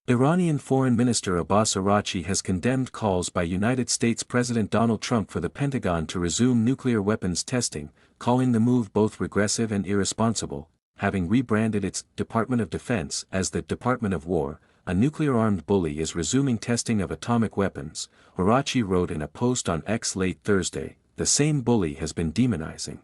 Iranian Foreign Minister Abbas Araghchi has condemned calls by United States President Donald Trump for the Pentagon to resume nuclear weapons testing, calling the move both regressive and irresponsible, having rebranded its Department of Defense as the Department of War. A nuclear-armed bully is resuming testing of atomic weapons, Araghchi wrote in a post on X late Thursday. The same bully has been demonizing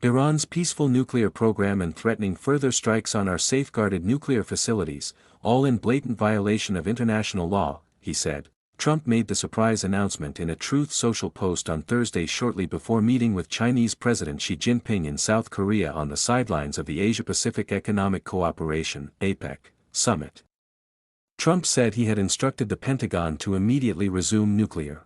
Iran's peaceful nuclear program and threatening further strikes on our safeguarded nuclear facilities, all in blatant violation of international law, he said. Trump made the surprise announcement in a Truth Social post on Thursday shortly before meeting with Chinese President Xi Jinping in South Korea on the sidelines of the Asia-Pacific Economic Cooperation (APEC) summit. Trump said he had instructed the Pentagon to immediately resume nuclear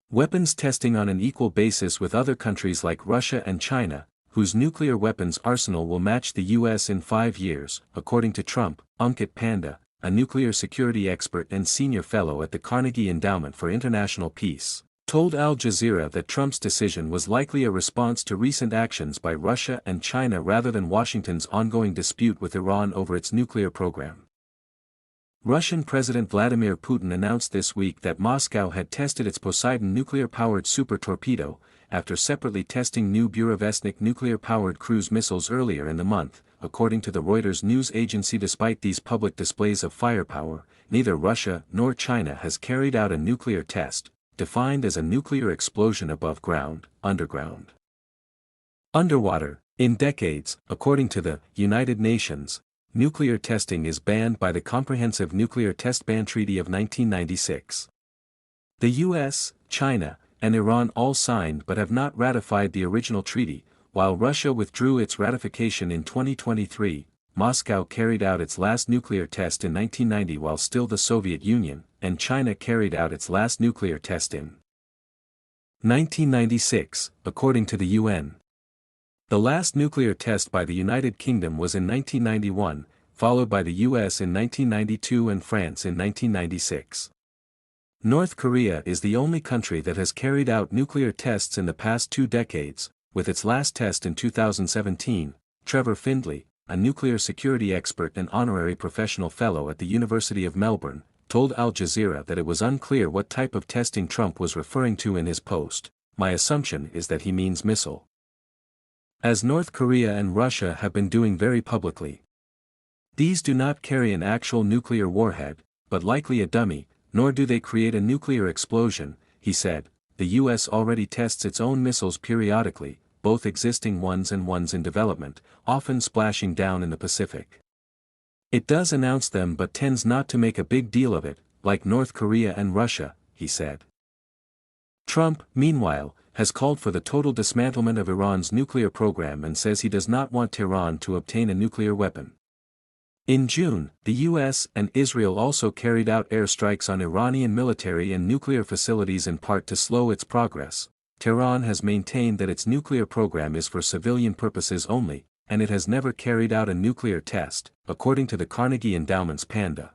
weapons testing on an equal basis with other countries like Russia and China, whose nuclear weapons arsenal will match the U.S. in 5 years, according to Trump. Ankit Panda, a nuclear security expert and senior fellow at the Carnegie Endowment for International Peace, told Al Jazeera that Trump's decision was likely a response to recent actions by Russia and China rather than Washington's ongoing dispute with Iran over its nuclear program. Russian President Vladimir Putin announced this week that Moscow had tested its Poseidon nuclear-powered super torpedo, after separately testing new Burevestnik nuclear-powered cruise missiles earlier in the month, according to the Reuters news agency. Despite these public displays of firepower, neither Russia nor China has carried out a nuclear test, defined as a nuclear explosion above ground, underground, underwater, in decades, according to the United Nations. Nuclear testing is banned by the Comprehensive Nuclear Test Ban Treaty of 1996. The US, China, and Iran all signed but have not ratified the original treaty. While Russia withdrew its ratification in 2023, Moscow carried out its last nuclear test in 1990 while still the Soviet Union, and China carried out its last nuclear test in 1996, according to the UN. The last nuclear test by the United Kingdom was in 1991, followed by the US in 1992 and France in 1996. North Korea is the only country that has carried out nuclear tests in the past 2 decades, with its last test in 2017. Trevor Findlay, a nuclear security expert and honorary professional fellow at the University of Melbourne, told Al Jazeera that it was unclear what type of testing Trump was referring to in his post. My assumption is that he means missile, as North Korea and Russia have been doing very publicly. These do not carry an actual nuclear warhead, but likely a dummy, nor do they create a nuclear explosion, he said. The US already tests its own missiles periodically, both existing ones and ones in development, often splashing down in the Pacific. It does announce them but tends not to make a big deal of it, like North Korea and Russia, he said. Trump, meanwhile, has called for the total dismantlement of Iran's nuclear program and says he does not want Tehran to obtain a nuclear weapon. In June, the US and Israel also carried out airstrikes on Iranian military and nuclear facilities in part to slow its progress. Tehran has maintained that its nuclear program is for civilian purposes only, and it has never carried out a nuclear test, according to the Carnegie Endowment's Panda.